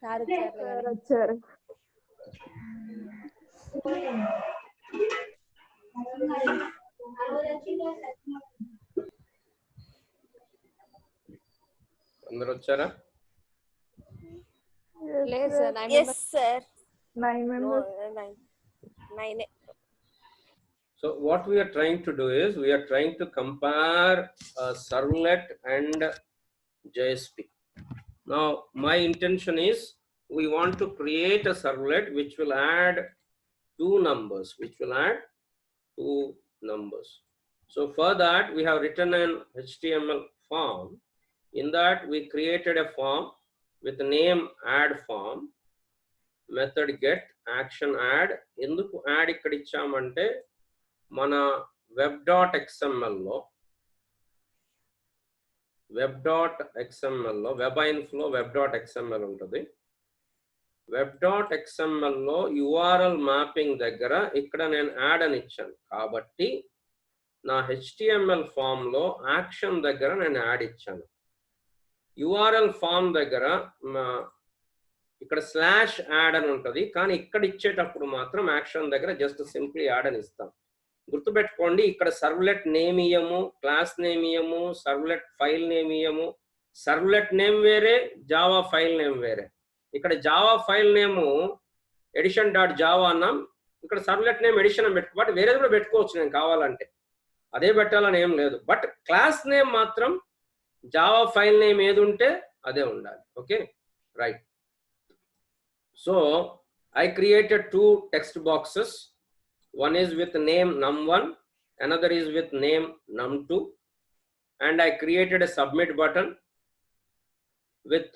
Sir వచ్చారు sir వచ్చారు. అందరూ వచ్చారా? లేదు sir Yes, sir. 9 No, members. 9. So what we are trying to do is we are trying to compare servlet and JSP. Now my intention is we want to create a servlet which will add two numbers. So for that we have written an HTML form. In that we created a form with the name add form, method get, action add. ఎందుకు add ఇక్కడ ఇచ్చామంటే మన web.xml లో web inflow web.xml ఉంటుంది. web.xml లో URL mapping దగ్గర ఇక్కడ నేను యాడ్ అని ఇచ్చాను కాబట్టి నా HTML ఫామ్ లో యాక్షన్ దగ్గర నేను యాడ్ ఇచ్చాను. URL ఫామ్ దగ్గర ఇక్కడ స్లాష్ యాడ్ అని ఉంటుంది, కానీ ఇక్కడ ఇచ్చేటప్పుడు మాత్రం యాక్షన్ దగ్గర జస్ట్ సింప్లీ యాడ్ అని ఇస్తాం. గుర్తుపెట్టుకోండి, ఇక్కడ సర్వ్లెట్ నేమ్ ఇయ్యము, క్లాస్ నేమ్ ఇయ్యము, సర్వ్లెట్ ఫైల్ నేమ్ ఇయ్యము. సర్వ్లెట్ నేమ్ వేరే, జావా ఫైల్ నేమ్ వేరే. ఇక్కడ జావా ఫైల్ నేము edition.java అన్నాం, ఇక్కడ సర్వ్లెట్ నేమ్ ఎడిషన్ అని పెట్టుకోబట్టి వేరేది కూడా పెట్టుకోవచ్చు నేను కావాలంటే, అదే పెట్టాలని ఏం లేదు. బట్ క్లాస్ నేమ్ మాత్రం జావా ఫైల్ నేమ్ ఏది ఉంటే అదే ఉండాలి. Okay, right. So I created two text boxes. One is with name num1, another is with name num2, and I created a submit button with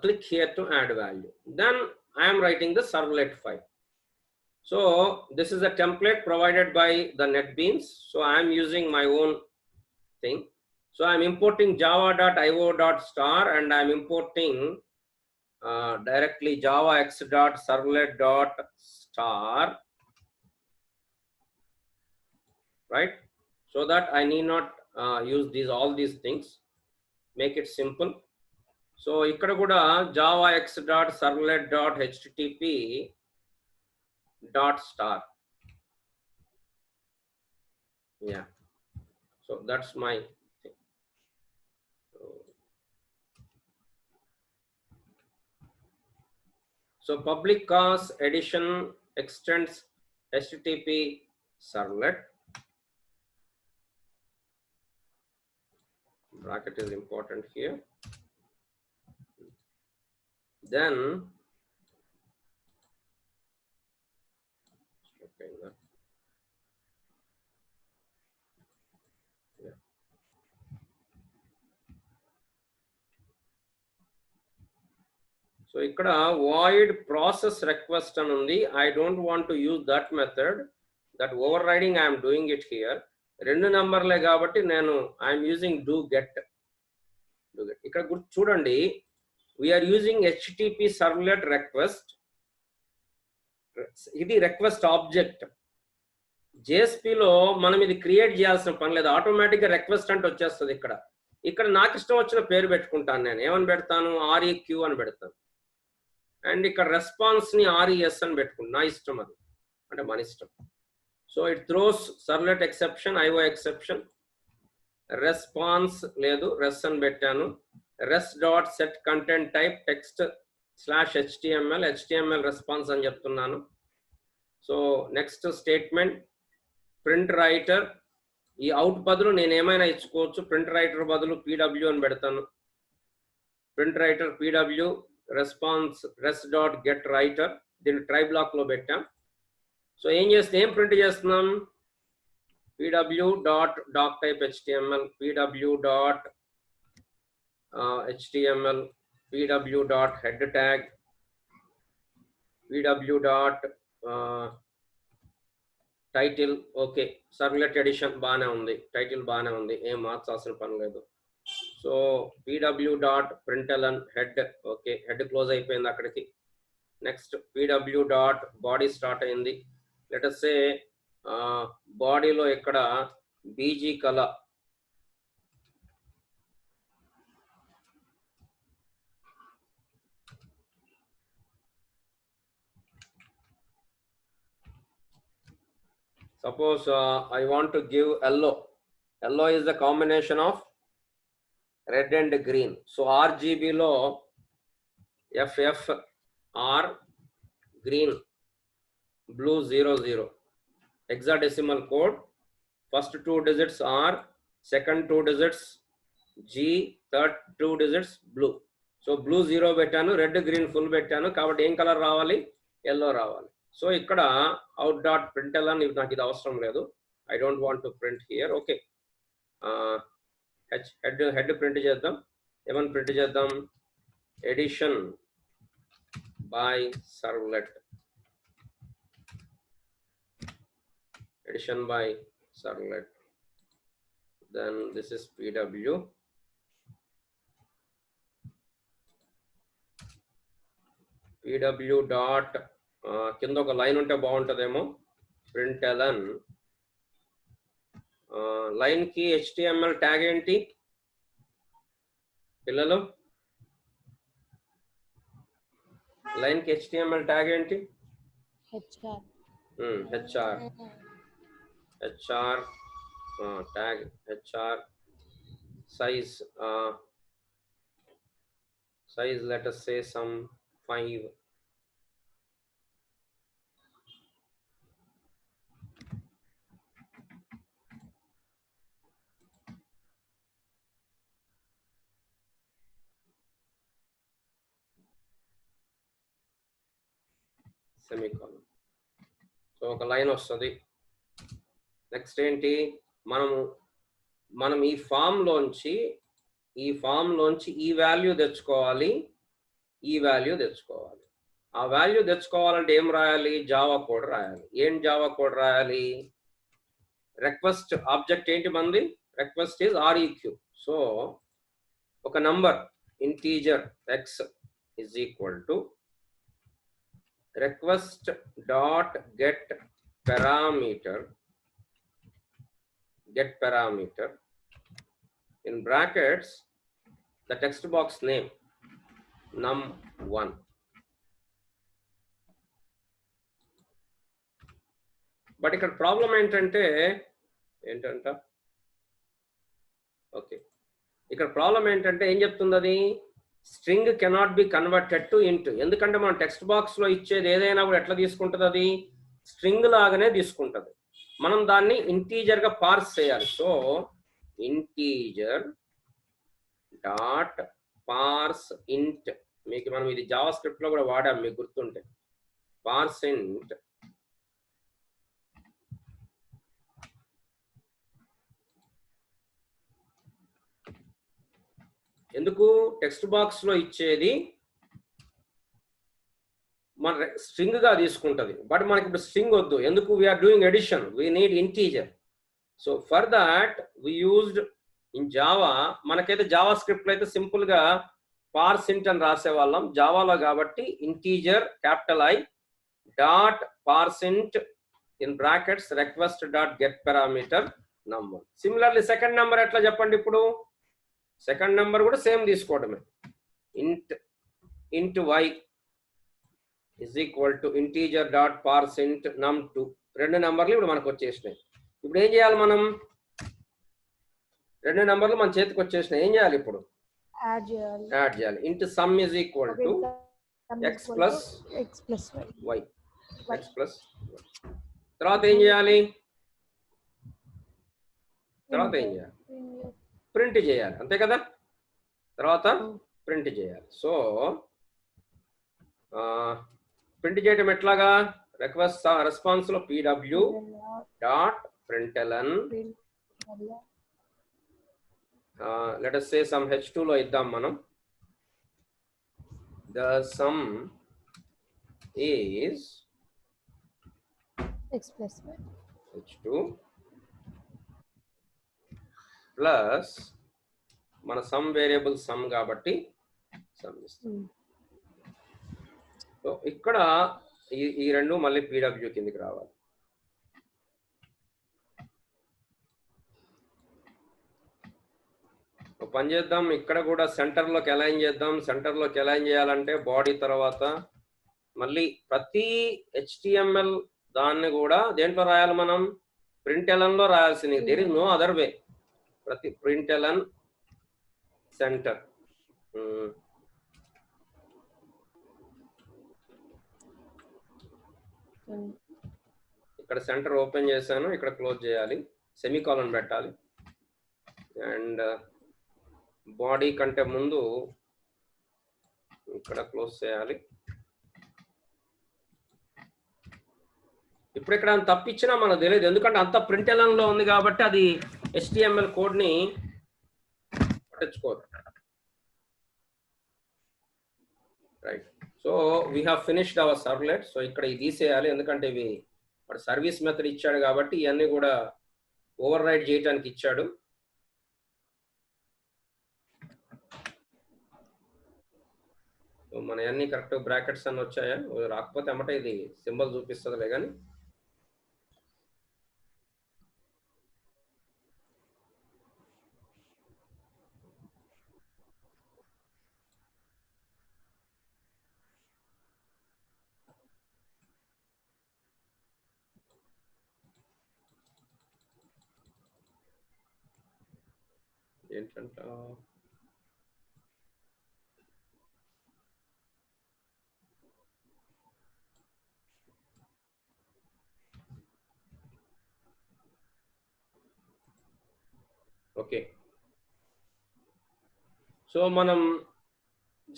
click here to add value. Then I am writing the servlet file. So this is a template provided by the NetBeans, so I am using my own thing. So I am importing java.io.star and I am importing directly javax.servlet.star, right? So that I need not use all these things. Make it simple. So ikkada kuda javax.servlet.http.star. Yeah, so that's my thing. So public class edition extends HTTP servlet. Bracket is important here. Then okay, yeah. So ikkada void process request అని ఉంది. I don't want to use that method. That overriding I am doing it here. రెండు నంబర్లే కాబట్టి నేను I am using do get. ఇక్కడ చూడండి, we are using HTTP servlet request. ఇది request object. JSP లో మనం ఇది క్రియేట్ చేయాల్సిన పని లేదు, ఆటోమేటిక్గా రిక్వెస్ట్ అంటే వచ్చేస్తుంది. ఇక్కడ నాకు ఇష్టం వచ్చిన పేరు పెట్టుకుంటాను. నేను ఏమని పెడతాను, REQ అని పెడతాను. అండ్ ఇక్కడ రెస్పాన్స్ ని RES అని పెట్టుకుంటాను. నా ఇష్టం, అది అంటే మన ఇష్టం. So it throws servlet exception, IO exception. Response లేదు, రెస్ అని పెట్టాను. Res dot set content type text /HTML, HTML response అని చెప్తున్నాను. So next statement print writer. ఈ అవుట్ బదులు నేను ఏమైనా ఇచ్చుకోవచ్చు. ప్రింట్ రైటర్ బదులు PW అని పెడతాను. Print writer PW response res dot get writer. దీన్ని ట్రై బ్లాక్ లో పెట్టాం. సో ఏం ప్రింట్ చేస్తున్నాం, PW dot doc type HTML, PW dot HTML, PW dot head tag, PW dot title. Okay, servlet edition బాగానే ఉంది, title బాగానే ఉంది, ఏం మార్చాల్సిన పని లేదు. So PW dot println head. Okay, head close అయిపోయింది అక్కడికి. Next PW dot body start అయింది. లెట్ us say బాడీలో ఇక్కడ BG colour, Suppose I want to give yellow. Yellow is the combination of red and green. So RGB lo FFR green, blue 00. Hexadecimal code. First 2 digits R, second 2 digits G, third 2 digits blue. So blue 0 పెట్టాను, red green full పెట్టాను, కాబట్టి ఏం colour రావాలి? Yellow రావాలి. So ఇక్కడ out dot print అని నాకు ఇది అవసరం లేదు. I don't want to print here. Okay, head print చేద్దాం. ఏమని ప్రింట్ చేద్దాం? Edition by servlet. Edition by servlet. Then this is PW. PW dot కింద ఒక లైన్ ఉంటే బాగుంటుందేమో. println లైన్ కి HTML ట్యాగ్ ఏంటి పిల్లలు? లైన్ కి HTML ట్యాగ్ ఏంటి? HR tag HR size let us say some 5. semicolon. So ఒక లైన్ వస్తుంది. నెక్స్ట్ ఏంటి? మనం ఈ ఫామ్ లోంచి ఈ వాల్యూ తెచ్చుకోవాలి, ఈ వాల్యూ తెచ్చుకోవాలి. ఆ వాల్యూ తెచ్చుకోవాలంటే ఏం రాయాలి? జావా కోడ్ రాయాలి. ఏం జావా కోడ్ రాయాలి? రిక్వెస్ట్ ఆబ్జెక్ట్ ఏంటి మంది? Request is REQ. సో ఒక number integer x is equal to request dot get parameter in brackets the text box name num1. But ఇక్కడ ప్రాబ్లం ఏంటంటే ఓకే, ఇక్కడ ప్రాబ్లం ఏంటంటే ఏం చెప్తుంది అది? String cannot be converted to ఇంట్. ఎందుకంటే మనం టెక్స్ట్ బాక్స్ లో ఇచ్చేది ఏదైనా కూడా ఎట్లా తీసుకుంటుంది? అది స్ట్రింగ్ లాగానే తీసుకుంటుంది. మనం దాన్ని ఇంటీజర్ గా పార్స్ చేయాలి. సో ఇంటీజర్ డాట్ పార్స్ ఇంట్. మీకు మనం ఇది జావా స్క్రిప్ట్ లో కూడా వాడాం, మీకు గుర్తుంటే. పార్స్ ఇంట్ ఎందుకు? టెక్స్ట్ బాక్స్ లో ఇచ్చేది మన స్ట్రింగ్ గా తీసుకుంటది. బట్ మనకి ఇప్పుడు స్ట్రింగ్ వద్దు. ఎందుకు? We're doing addition, we need integer. So for that we used in Java. మనకైతే జావా స్క్రిప్ట్ లో అయితే సింపుల్ గా పార్స్ ఇంట్ అని రాసేవాళ్ళం. జావాలో కాబట్టి integer capital I dot parse int in brackets request dot get parameter number. Similarly second number ఎట్లా చెప్పండి? ఇప్పుడు సెకండ్ నెంబర్ కూడా సేమ్ తీసుకోవడమే. ఇంట్ y is equal to integer dot parse int num2. రెండు నెంబర్లు ఇప్పుడు మనకు వచ్చేసినాయి. ఇప్పుడు ఏం చేయాలి? మనం రెండు నెంబర్లు మన చేతికి వచ్చేసినాయి. ఏం చేయాలి ఇప్పుడు? యాడ్ చేయాలి. ఇంట్ some is equal to x plus y. తర్వాత ఏం చేయాలి? ప్రింట్ చేయాలి, అంతే కదా? తర్వాత ప్రింట్ చేయాలి. సో ప్రింట్ చేయడం ఎట్లాగా? రిక్వెస్ట్ రెస్పాన్స్ లో pw dot println let us say some h2 లో ఇద్దాం మనం. the sum is x plus y h2 plus మన సమ్ వేరియబుల్ సమ్ కాబట్టి సమ్ ఇస్తాం. సో ఇక్కడ ఈ రెండు మళ్ళీ PW కిందికి రావాలి. పని చేద్దాం. ఇక్కడ కూడా సెంటర్లోకి అలైన్ చేద్దాం. సెంటర్లోకి అలైన్ చేయాలంటే బాడీ తర్వాత మళ్ళీ ప్రతి HTML దాన్ని కూడా దేంట్లో రాయాలి మనం? println లో రాయాల్సింది. there is no other way. ప్రతి println center. ఇక్కడ సెంటర్ ఓపెన్ చేశాను, ఇక్కడ క్లోజ్ చేయాలి, సెమీకోలన్ పెట్టాలి. అండ్ బాడీ కంటే ముందు ఇక్కడ క్లోజ్ చేయాలి. ఇప్పుడు ఇక్కడ తప్పించినా మనకు తెలియదు, ఎందుకంటే అంత println లో ఉంది కాబట్టి అది HTML కోడ్ ని పట్టించుకోదు. Right. So we have finished our servlet. So ఇక్కడ ఇది తీసేయాలి, ఎందుకంటే ఇవి వాడు సర్వీస్ మెథడ్ ఇచ్చాడు కాబట్టి ఇవన్నీ కూడా ఓవర్ రైడ్ చేయడానికి ఇచ్చాడు. సో మన అన్ని కరెక్ట్ బ్రాకెట్స్ అన్ని వచ్చాయా? రాకపోతే అమ్మటే ఇది సింబల్ చూపిస్తుందిలే కానీ. ఏంటంట ఓకే. సో మనం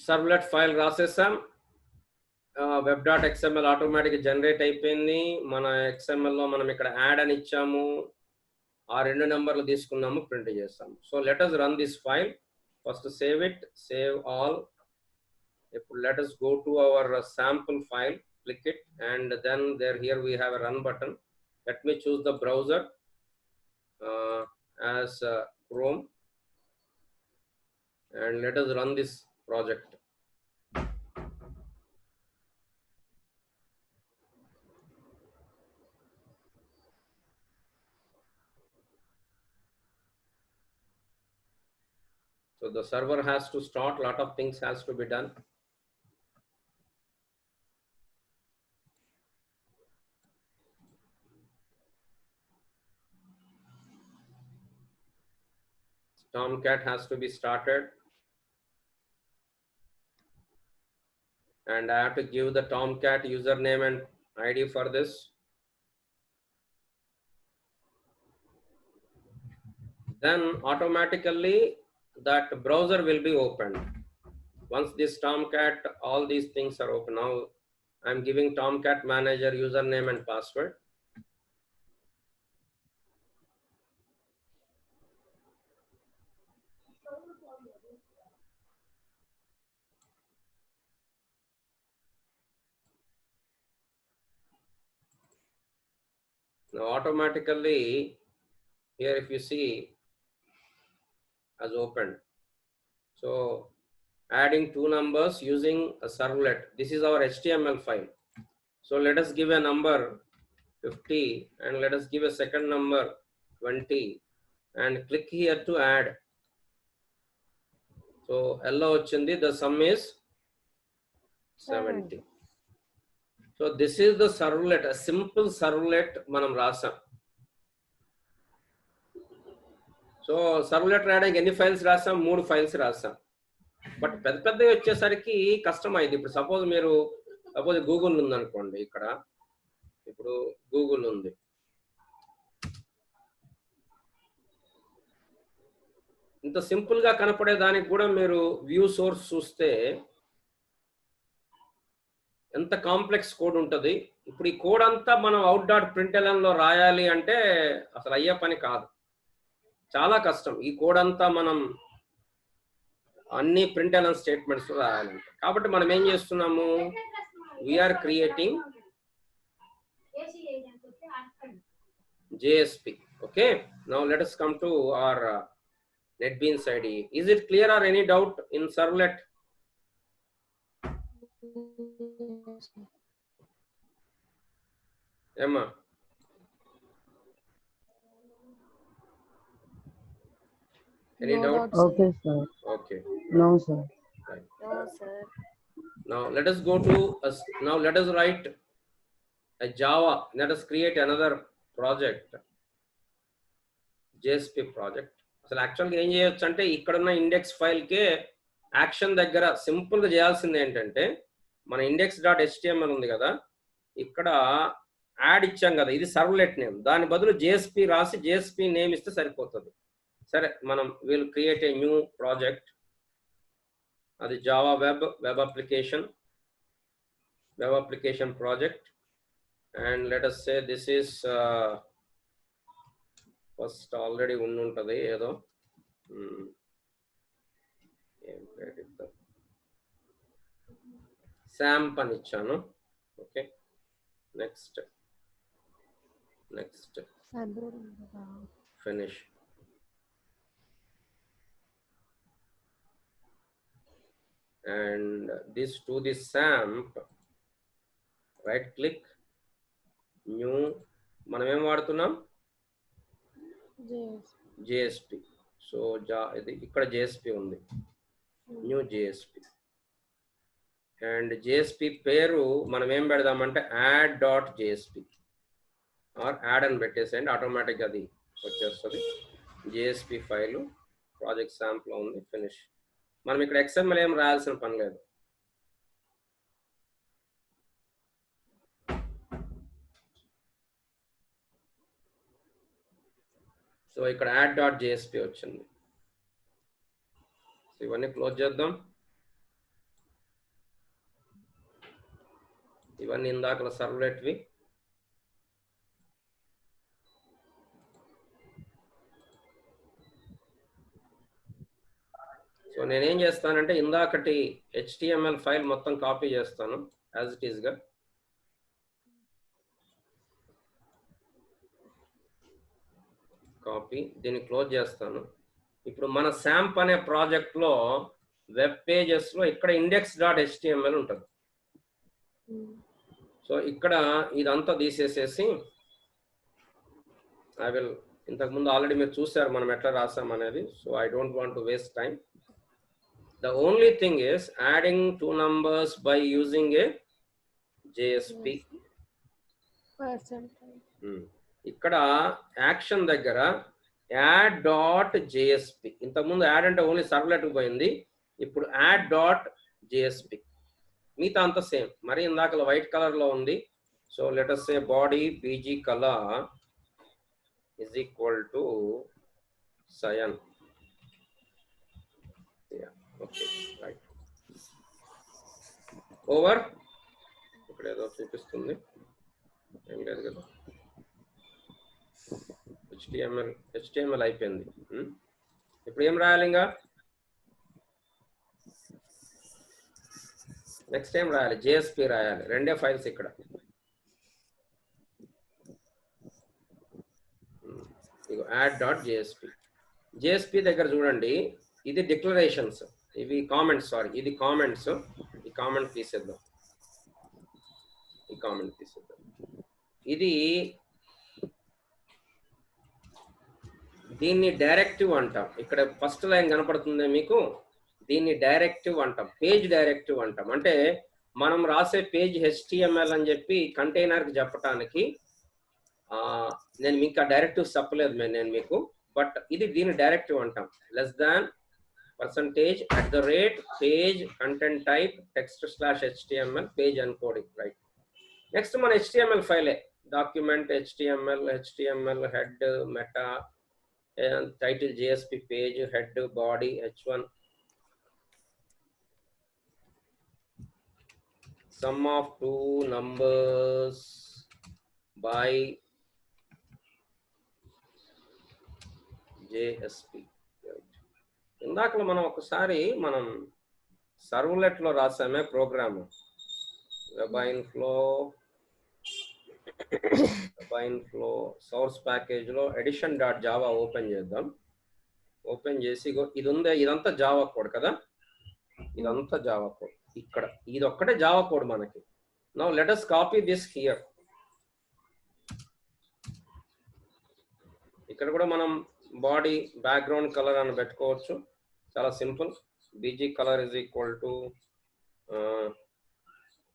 సర్వ్లెట్ ఫైల్ రాసేసాం. web.xml ఆటోమేటిక్ జనరేట్ అయిపోయింది. మన XML లో మనం ఇక్కడ యాడ్ అని ఇచ్చాము, ఆ 2 నెంబర్లు తీసుకున్నాము, ప్రింట్ చేస్తాము. So let us run this file. First save it, save all. ఇప్పుడు let us go to our sample file, click it, and then here we have a run button. Let me choose the browser as Chrome, and let us run this project. So the server has to start, lot of things has to be done. Tomcat has to be started, and I have to give the Tomcat username and ID for this. Then automatically that browser will be opened. Once this Tomcat, all these things are open. Now I'm giving Tomcat manager username and password. Now automatically here, if you see, has opened. So adding 2 numbers using a servlet. This is our HTML file. So let us give a number 50 and let us give a second number 20 and click here to add. So hello ochindi, the sum is 70. So this is the servlet, a simple servlet manam rasam. So servlet రాయడానికి ఎన్ని files రాసాం? 3 files రాసాం. But పెద్ద పెద్దవి వచ్చేసరికి కష్టం అయింది. ఇప్పుడు సపోజ్ గూగుల్ ఉందనుకోండి, ఇక్కడ ఇప్పుడు గూగుల్ ఉంది. ఇంత సింపుల్ గా కనపడే దానికి కూడా మీరు వ్యూ సోర్స్ చూస్తే ఎంత కాంప్లెక్స్ కోడ్ ఉంటుంది. ఇప్పుడు ఈ కోడ్ అంతా మనం out.println లో రాయాలి అంటే అసలు అయ్యే పని కాదు, చాలా కష్టం. ఈ కోడ్ అంతా మనం అన్ని println స్టేట్మెంట్స్ రాయాలంటే. కాబట్టి మనం ఏం చేస్తున్నాము, we're creating JSP. Okay, now let us come to our NetBeans IDE. Is it clear or any doubt in servlet? Emma? Any doubt? Okay, sir. Okay. No, sir. Right. No, sir. Now let us go to now let us write a Java. Let us create another project. JSP project. అసలు యాక్చువల్గా ఏం చేయొచ్చు అంటే ఇక్కడున్న index ఫైల్కే action దగ్గర సింపుల్గా చేయాల్సింది ఏంటంటే మన index.html ఉంది కదా, ఇక్కడ యాడ్ ఇచ్చాం కదా, ఇది సర్వ్లెట్ నేమ్, దాని బదులు జేఎస్పి రాసి జేఎస్పి నేమ్ ఇస్తే సరిపోతుంది. సరే, మనం will create a new project. అది Java web application project. And let us say this is first already ఉండుంటది ఏదో, శాంప్ అని ఇచ్చాను. Okay, next finish. And this to this SAMP, right click, new, మనం ఏం వాడుతున్నాం, JSP. సో ఇది ఇక్కడ JSP ఉంది, న్యూ JSP. అండ్ JSP పేరు మనం ఏం పెడదామంటే add.jsp ఆర్ యాడ్ అని పెట్టేసేయండి, ఆటోమేటిక్గా అది వచ్చేస్తుంది. JSP ఫైలు ప్రాజెక్ట్ శాంప్లో ఉంది. ఫినిష్. మనం ఇక్కడ XML ఏం రాయాల్సిన పని లేదు. సో ఇక్కడ add.jsp వచ్చింది. సో ఇవన్నీ క్లోజ్ చేద్దాం. ఇవన్నీ ఇందాకల సర్వ్లెట్వి. సో నేనేం చేస్తానంటే ఇందాకటి HTML ఫైల్ మొత్తం కాపీ చేస్తాను యాజ్ ఇట్ ఈస్గా. కాపీ, దీన్ని క్లోజ్ చేస్తాను. ఇప్పుడు మన శాంప్ అనే ప్రాజెక్ట్లో వెబ్ పేజెస్లో ఇక్కడ index.html ఉంటుంది. సో ఇక్కడ ఇదంతా తీసేసేసి ఐ విల్, ఇంతకుముందు ఆల్రెడీ మీరు చూసారు మనం ఎట్లా రాసాం అనేది. So I don't want to waste time. The only thing is adding two numbers by using a JSP. ఇక్కడ యాక్షన్ దగ్గర add.jsp, ఇంతకుముందు యాడ్ అంటే ఓన్లీ సర్వ్లెట్ పోయింది, ఇప్పుడు add.jsp. మిగతా అంతా సేమ్. మరి ఇందాక వైట్ కలర్ లో ఉంది. So let us say body bg color is equal to cyan. Okay, right. Over. ఇక్కడ ఏదో చూపిస్తుంది, ఏం లేదు కదా. HTML అయిపోయింది. ఇప్పుడు ఏం రాయాలి, ఇంకా నెక్స్ట్ ఏం రాయాలి, JSP రాయాలి. రెండే ఫైల్స్ ఇక్కడ. ఇగో add.jsp. JSP దగ్గర చూడండి, ఇది డిక్లరేషన్స్, ఇవి కామెంట్స్, సారీ ఇది కామెంట్స్. ఈ కామెంట్ తీసేద్దాం, ఇది దీన్ని డైరెక్టివ్ అంటాం. ఇక్కడ ఫస్ట్ లైన్ కనపడుతుంది మీకు, దీన్ని డైరెక్టివ్ అంటాం, పేజ్ డైరెక్టివ్ అంటాం. అంటే మనం రాసే పేజ్ HTML అని చెప్పి కంటైనర్కి చెప్పడానికి నేను మీకు ఆ డైరెక్టివ్ చెప్పలేదు నేను మీకు, బట్ ఇది దీన్ని డైరెక్టివ్ అంటాం. Less than %@ page content type text/HTML page encoding, right. Next మన HTML ఫైలే, document HTML head meta title JSP page head body h1 sum of two numbers by JSP. ఇందాక మనం ఒకసారి మనం సర్వ్లెట్ లో రాసామే ప్రోగ్రామ్, వెబ్ ఇన్ఫ్లో సోర్స్ ప్యాకేజ్ లో edition.java ఓపెన్ చేద్దాం. ఓపెన్ చేసి ఇది ఉందే, ఇదంతా జావా కోడ్ కదా, ఇదంతా జావా కోడ్. ఇక్కడ ఇది ఒక్కటే జావా కోడ్ మనకి. Now let us copy this here. ఇక్కడ కూడా మనం బాడీ బ్యాక్గ్రౌండ్ కలర్ అని పెట్టుకోవచ్చు, చాలా simple. bg color is equal to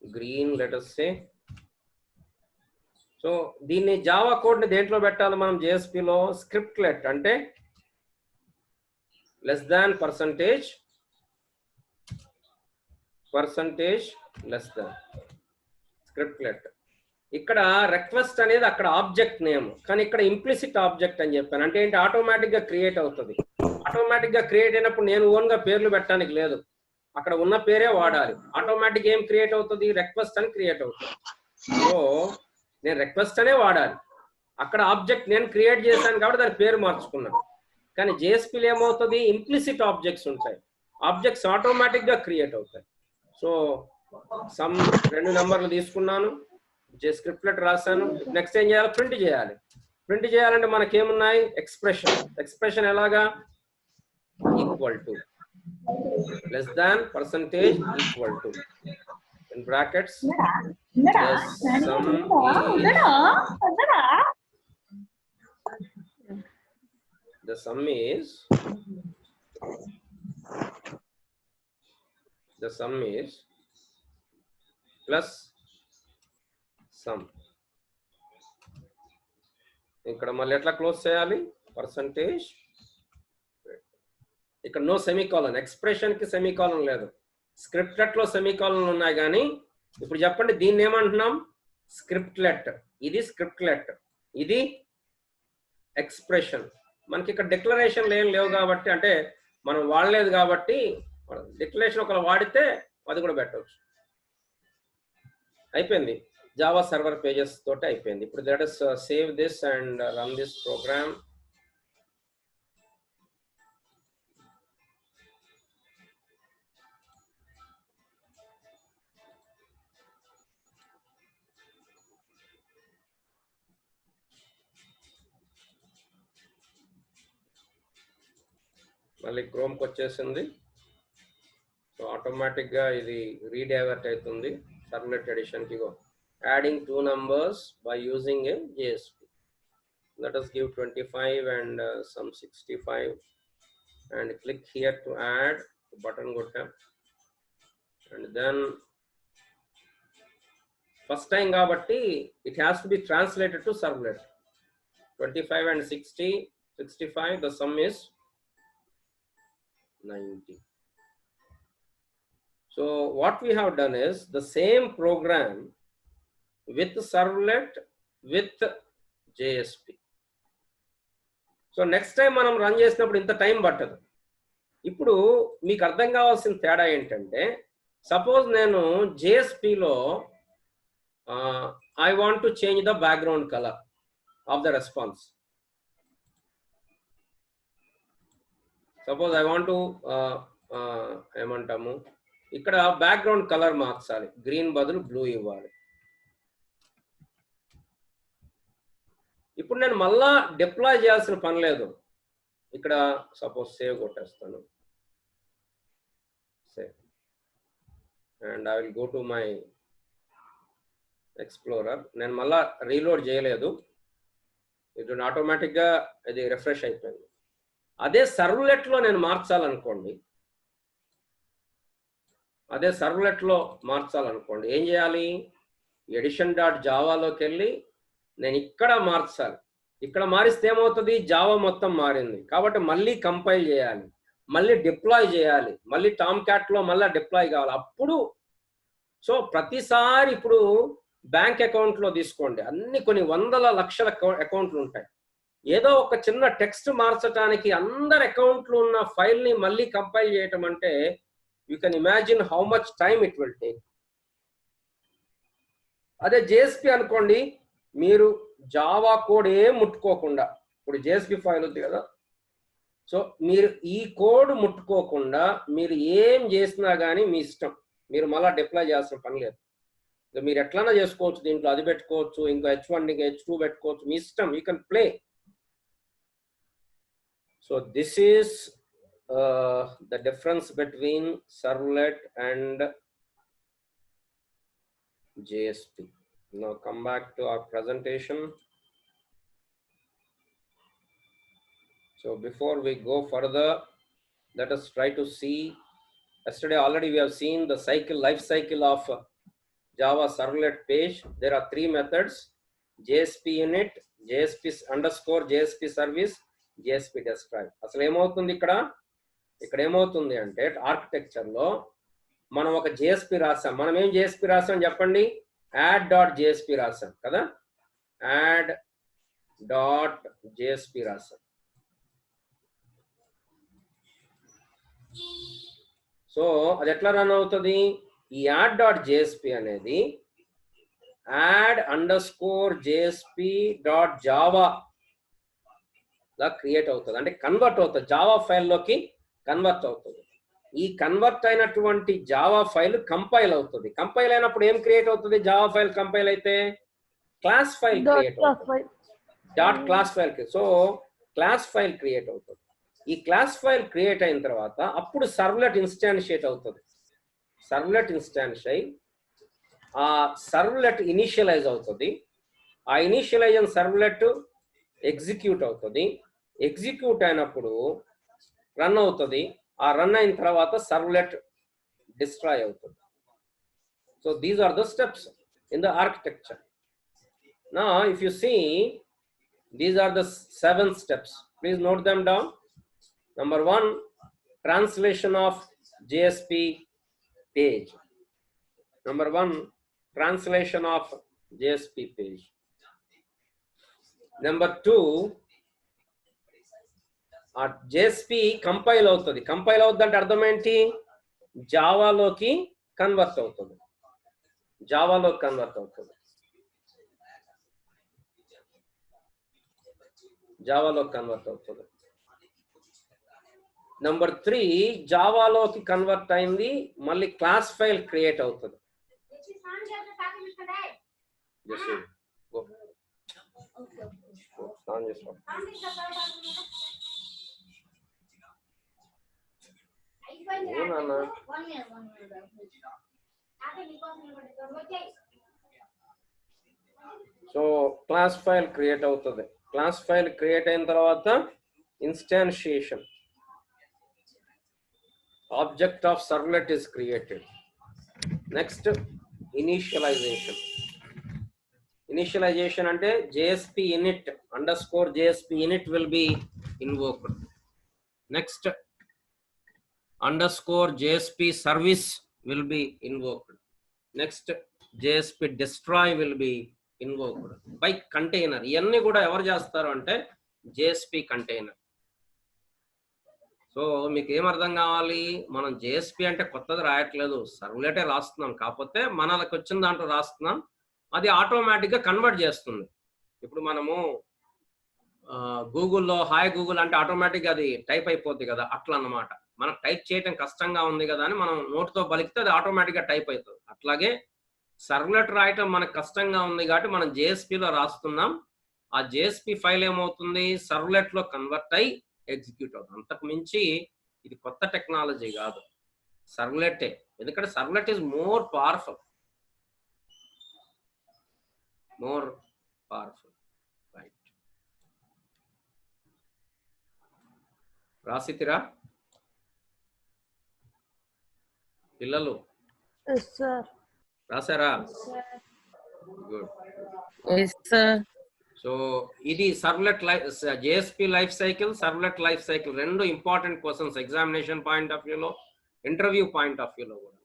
green, let us say. So దీన్ని జావా కోడ్ ని దేంట్లో పెట్టాలి మనం JSP లో? స్క్రిప్ట్లెట్ అంటే less than percentage less than scriptlet. ఇక్కడ రిక్వెస్ట్ అనేది అక్కడ ఆబ్జెక్ట్ నేమ్, కానీ ఇక్కడ ఇంప్లిసిట్ ఆబ్జెక్ట్ అని చెప్పాను. అంటే ఏంటి? ఆటోమేటిక్ గా క్రియేట్ అవుతుంది. ఆటోమేటిక్ గా క్రియేట్ అయినప్పుడు నేను ఓన్ గా పేర్లు పెట్టడానికి లేదు, అక్కడ ఉన్న పేరే వాడాలి. ఆటోమేటిక్ ఏం క్రియేట్ అవుతుంది? రిక్వెస్ట్ అని క్రియేట్ అవుతుంది. సో నేను రిక్వెస్ట్ అనే వాడాలి. అక్కడ ఆబ్జెక్ట్ నేను క్రియేట్ చేశాను కాబట్టి దాని పేరు మార్చుకున్నాను. కానీ JSPలో ఏమవుతుంది? ఇంప్లిసిట్ ఆబ్జెక్ట్స్ ఉంటాయి, ఆబ్జెక్ట్స్ ఆటోమేటిక్ గా క్రియేట్ అవుతాయి. సో సమ్ 2 నెంబర్లు తీసుకున్నాను, స్క్రిప్ట్లెట్ రాశాను. నెక్స్ట్ ఏం చేయాలి? ప్రింట్ చేయాలి. ప్రింట్ చేయాలంటే మనకేమున్నాయి? ఎక్స్ప్రెషన్ ఎలాగా? Equal to less than percentage equal to in brackets the sum is plus sum. ఇక్కడ మళ్ళీ ఎట్లా క్లోజ్ చేయాలి? పర్సంటేజ్, ఇక్కడ నో సెమీకాలన్. ఎక్స్ప్రెషన్ కి సెమీకాలన్ లేదు, స్క్రిప్ట్లెట్ లో సెమీకాలన్ ఉన్నాయి. కానీ ఇప్పుడు చెప్పండి, దీన్ని ఏమంటున్నాం? స్క్రిప్ట్లెట్. ఇది స్క్రిప్ట్లెట్, ఇది ఎక్స్ప్రెషన్. మనకి ఇక్కడ డిక్లరేషన్ ఏం లేవు కాబట్టి, అంటే మనం వాడలేదు కాబట్టి, డిక్లరేషన్ ఒకవేళ వాడితే అది కూడా పెట్టవచ్చు. అయిపోయింది, జావా సర్వర్ పేజెస్ తోటి అయిపోయింది. ఇప్పుడు let us save this and run this program. మళ్ళీ క్రోమ్కి వచ్చేసింది. సో ఆటోమేటిక్గా ఇది రీడైవర్ట్ అవుతుంది సర్వ్లెట్ ఎడిషన్కి. Adding 2 numbers by using a JSP. Let us give 25 and some 65 and click here to add button gutta, and then first time kabatti it has to be translated to servlet. 25 and 65, the sum is 90. So what we have done is the same program with servlet with JSP. So next time మనం run చేసినప్పుడు ఇంత time పట్టదు. ఇప్పుడు మీకు అర్థం కావాల్సిన తేడా ఏంటంటే, సపోజ్ నేను JSPలో I want to change the background colour of the response. Suppose I want to ఏమంటాము, ఇక్కడ బ్యాక్గ్రౌండ్ కలర్ మార్చాలి, గ్రీన్ బదులు బ్లూ ఇవ్వాలి. ఇప్పుడు నేను మళ్ళా డిప్లాయ్ చేయాల్సిన పని లేదు. ఇక్కడ సపోజ్ సేవ్ కొట్టేస్తాను, save, and I will go to my explorer. నేను మళ్ళా రీలోడ్ చేయలేదు, ఇది ఆటోమేటిక్గా ఇది రిఫ్రెష్ అయిపోయింది. అదే సర్వ్లెట్లో నేను మార్చాలనుకోండి, ఏం చేయాలి? ఎడిషన్ డాట్ జావాలోకి వెళ్ళి నేను ఇక్కడ మార్చాలి. ఇక్కడ మారిస్తే ఏమవుతుంది? జావా మొత్తం మారింది కాబట్టి మళ్ళీ కంపైల్ చేయాలి, మళ్ళీ డిప్లాయ్ చేయాలి, మళ్ళీ టామ్ క్యాట్లో మళ్ళీ డిప్లాయ్ కావాలి. అప్పుడు సో ప్రతిసారి ఇప్పుడు బ్యాంక్ అకౌంట్లో తీసుకోండి, అన్ని కొన్ని వందల లక్షల అకౌంట్లు ఉంటాయి. ఏదో ఒక చిన్న టెక్స్ట్ మార్చడానికి అందరి అకౌంట్లు ఉన్న ఫైల్ని మళ్ళీ కంపైల్ చేయటం అంటే you can imagine how much time it will take. అదే JSP అనుకోండి, మీరు జావా కోడ్ ఏం ముట్టుకోకుండా, ఇప్పుడు JSP ఫైల్ ఉంది కదా, సో మీరు ఈ కోడ్ ముట్టుకోకుండా మీరు ఏం చేసినా కానీ మీ ఇష్టం, మీరు మళ్ళీ డిప్లాయ్ చేయాల్సిన పని లేదు. మీరు ఎట్లన్నా చేసుకోవచ్చు, దీంట్లో అది పెట్టుకోవచ్చు, ఇంకా H1 ఇంకా H2 పెట్టుకోవచ్చు, మీ ఇష్టం, you can play. So this is the difference between servlet and JSP. Now come back to our presentation. So before we go further, let us try to see, yesterday already we have seen the life cycle of Java servlet page. There are 3 methods. JSP init, JSP underscore JSP service, JSP destroy. అసలు ఏమవుతుంది ఇక్కడ ఏమవుతుంది అంటే architecture లో మనం ఒక JSP రాసాం. మనం ఏం JSP రాసాం చెప్పండి? add.jsp రాసాం కదా, add.jsp రాసాం. సో అది ఎట్లా రన్ అవుతుంది? ఈ add.jsp అనేది add_jsp.java లా క్రియేట్ అవుతుంది, అంటే కన్వర్ట్ అవుతుంది, జావా ఫైల్లోకి కన్వర్ట్ అవుతుంది. ఈ కన్వర్ట్ అయినటువంటి జావా ఫైల్ కంపైల్ అవుతుంది. కంపైల్ అయినప్పుడు ఏం క్రియేట్ అవుతుంది? జావా ఫైల్ కంపైల్ అయితే క్లాస్ ఫైల్ క్రియేట్ అవుతుంది, dot class file. So class file create అవుతుంది. ఈ క్లాస్ ఫైల్ క్రియేట్ అయిన తర్వాత అప్పుడు సర్వ్లెట్ ఇన్స్టాన్షియేట్ అవుతుంది. సర్వ్లెట్ ఇన్స్టాన్స్ అయి ఆ సర్వ్లెట్ ఇనిషియలైజ్ అవుతుంది. ఆ ఇనిషియలైజ్ సర్వ్లెట్ ఎగ్జిక్యూట్ అవుతుంది. ఎగ్జిక్యూట్ అయినప్పుడు రన్ అవుతుంది. ఆ రన్ అయిన తర్వాత సర్వ్లెట్ డిస్ట్రాయ్ అవుతుంది. So these are the steps in the architecture. Now if you see, these are the 7 steps. Please note them down. Number 1, translation of JSP page. Number 1, translation of JSP page. Number 2, JSP compile అవుతుంది. Compile అవుతుందంటే అర్థం ఏంటి? జావాలోకి convert అవుతుంది. జావాలోకి convert అవుతుంది. జావాలో convert అవుతుంది. నంబర్ 3, జావాలోకి కన్వర్ట్ అయింది, మళ్ళీ క్లాస్ ఫైల్ క్రియేట్ అవుతుంది. సో క్లాస్ ఫైల్ క్రియేట్ అవుతుంది. క్లాస్ ఫైల్ క్రియేట్ అయిన తర్వాత instantiation, object of servlet is created. Next, initialization. Initialization అంటే JSP init underscore JSP init will be invoked. Next, underscore JSP service will be invoked. Next, JSP destroy will be invoked by container. ఇవన్నీ కూడా ఎవరు చేస్తారు అంటే JSP container. So మీకు ఏం అర్థం కావాలి? మనం JSP అంటే కొత్తది రాయట్లేదు, సర్వ్లెటే రాస్తున్నాం. కాకపోతే మనకు వచ్చిన దాంట్లో రాస్తున్నాం, అది ఆటోమేటిక్గా కన్వర్ట్ చేస్తుంది. ఇప్పుడు మనము గూగుల్లో హాయ్ గూగుల్ అంటే ఆటోమేటిక్గా అది టైప్ అయిపోద్ది కదా, అట్లా అన్నమాట. మనకు టైప్ చేయడం కష్టంగా ఉంది కదా అని మనం నోట్తో పలికితే అది ఆటోమేటిక్గా టైప్ అవుతుంది. అట్లాగే సర్వ్లెట్ రాయటం మనకు కష్టంగా ఉంది కాబట్టి మనం JSPలో రాస్తున్నాం. ఆ JSP ఫైల్ ఏమవుతుంది? సర్వ్లెట్లో కన్వర్ట్ అయి ఎగ్జిక్యూట్ అవుతుంది. అంతకు మించి ఇది కొత్త టెక్నాలజీ కాదు, సర్వ్లెటే. ఎందుకంటే servlet is more powerful, right? రాసితిరా పిల్లలు? రాసారా? గుడ్. సో ఇది servlet JSP life cycle, servlet life cycle రెండు important questions examination point of వ్యూలో, ఇంటర్వ్యూ పాయింట్ ఆఫ్ వ్యూలో కూడా.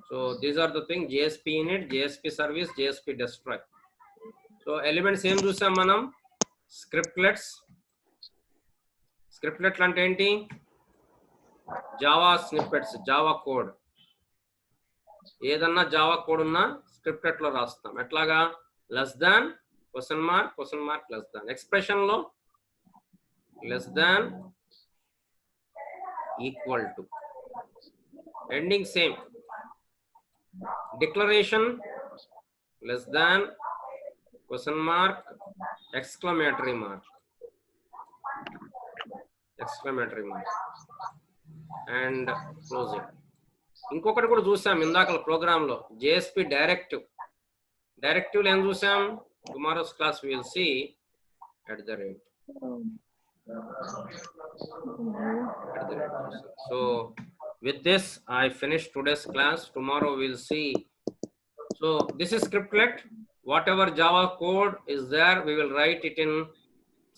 So these are the thing: JSP init, JSP service, JSP destroy. So elements ఏం చూసాం మనం? స్క్రిప్ట్లెట్స్. స్క్రిప్ట్లెట్లు అంటే ఏంటి? Java snippets, Java code. ఏదన్నా జావా కోడ్ ఉన్నా స్క్రిప్ట్లెట్లో రాస్తాం. ఎట్లాగా? Less than, question mark, question mark, less than. Expression లో less than, equal to, ending same. Declaration less than, question mark, exclamatory mark, exclamatory mark, and closing. ఇంకొకటి కూడా చూసాం ఇందాక ప్రోగ్రామ్ లో, JSP డైరెక్టివ్. డైరెక్టివ్ ఏం చూసాం? Tomorrow's class we will see at the rate. So with this I finish today's class. Tomorrow we'll see. So this is scriptlet. whatever Java code is there, we will write it in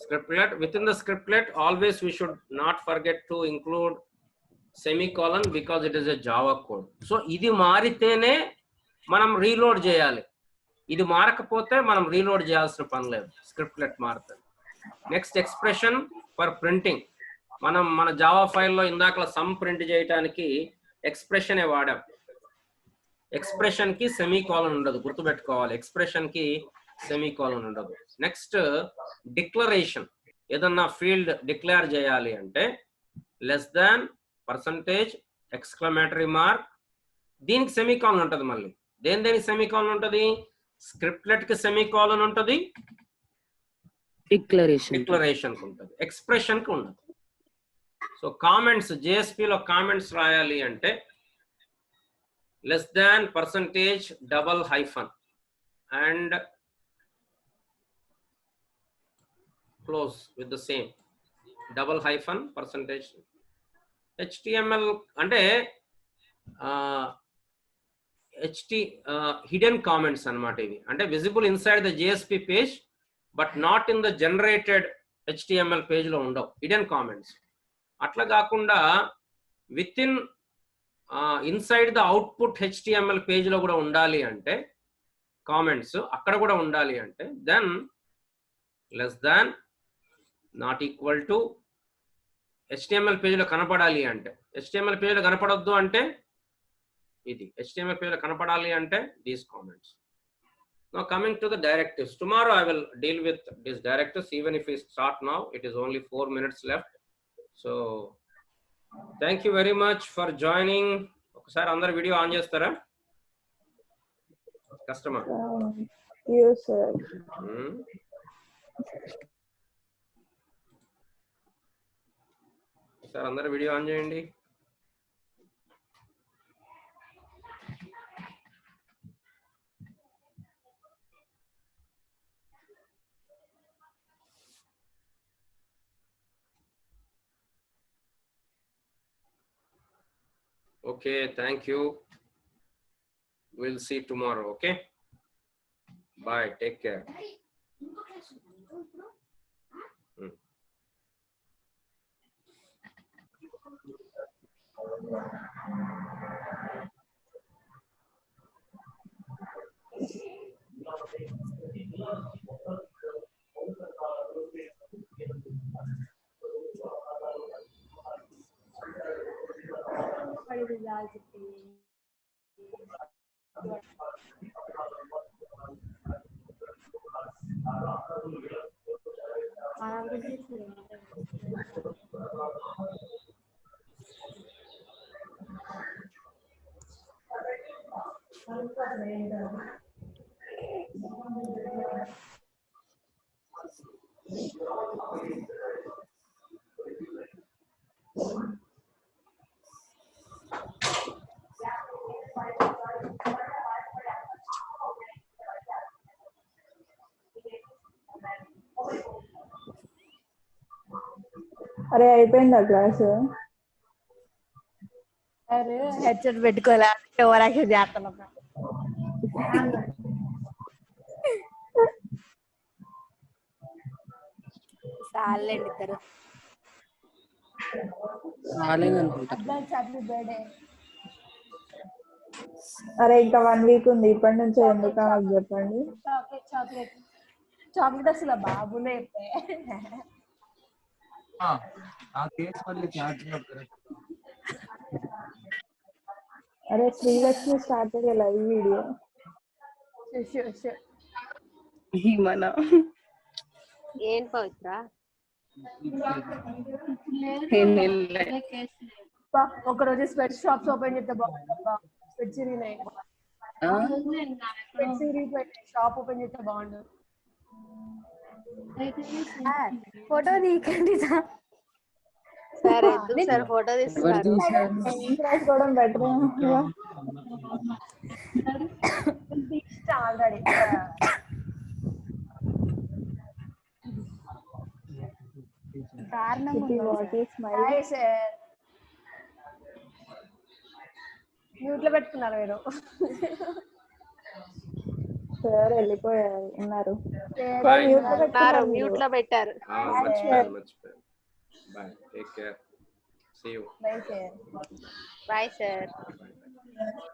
scriptlet. Within the scriptlet, always we should not forget to include semicolon because it is a Java code. So ఇది మారితేనే మనం reload చేయాలి. ఇది మారకపోతే మనం reload చేయాల్సిన పని లేదు. స్క్రిప్ట్లెట్ మారుతుంది. Next expression for printing. మనం మన జావా ఫైల్లో ఇందాక సమ్ ప్రింట్ చేయడానికి ఎక్స్ప్రెషన్ వాడాం. ఎక్స్ప్రెషన్ కి సెమీకోలన్ ఉండదు, గుర్తుపెట్టుకోవాలి. ఎక్స్ప్రెషన్ కి సెమీకోలన్ ఉండదు. Next declaration. ఏదన్నా ఫీల్డ్ డిక్లేర్ చేయాలి అంటే less than, percentage, exclamatory mark, దీనికి సెమీకోలన్ ఉంటుంది. మళ్ళీ దేనికి సెమీకోలన్ ఉంటుంది? స్క్రిప్ట్లెట్ కి సెమీకోలన్ ఉంటుంది, డిక్లరేషన్ కి ఉంటుంది, ఎక్స్ప్రెషన్ కి ఉండదు. సో కామెంట్స్, జేఎస్పీలో కామెంట్స్ రాయాలి అంటే less than, percentage, double hyphen and close with the same double hyphen percentage. HTML అంటే hidden comments అన్నమాట. ఇవి అంటే visible inside the JSP page but not in the generated HTML page లో ఉండవు hidden comments. అట్లా కాకుండా within inside the output HTML page లో కూడా ఉండాలి అంటే కామెంట్స్ అక్కడ కూడా ఉండాలి అంటే then less than, not equal to, HTML page లో కనపడాలి అంటే, HTML పేజ్ లో కనపడొద్దు అంటే ఇది, HTML పేజ్ లో కనపడాలి అంటే these comments. Now coming to the directives, tomorrow I will deal with these directives. Even if we start now, it is only 4 minutes left. So thank you very much for joining. ఒకసారి అందరు video on చేస్తారా? కష్టమా? Yes sir. ఒకసారి అందరు video on చేయండి. Okay, thank you. We'll see tomorrow, okay? Bye, take care. అరే అయిపోయిందా class? అరే హెడ్సెట్ పెట్టుకోలే, ఓవర్ యాక్షన్ చేస్తున్నా. చాలండి ఇద్దరు. అరే ఇంకా 1 వీక్ ఉంది, ఇప్పటి నుంచే ఎందుకు నాకు చెప్పండి. చాక్లెట్ అసలు బాబునే అరే శ్రీలక్ష్మి స్టార్ట్ లైవ్ వీడియో. మన ఏం పవిత్ర ఒకరోజు స్వెట్ షాప్స్ ఓపెన్ చేస్తే బాగుంటుంది. షాప్ ఓపెన్ చేస్తే బాగుండు. ఫోటో తీకండి సరే సార్, ఫోటో తీస్తున్నారు. ఆల్రెడీ మ్యూట్ లో పెట్టుకున్నారు మీరు. సార్ వెళ్ళిపోయారు ఉన్నారు Bye. మ్యూట్ లో పెట్టుకున్నారు మీరు. మ్యూట్ లో పెట్టారు. మర్చిపోయాను. Bye, take care, see you. Bye sir. Bye sir. Bye.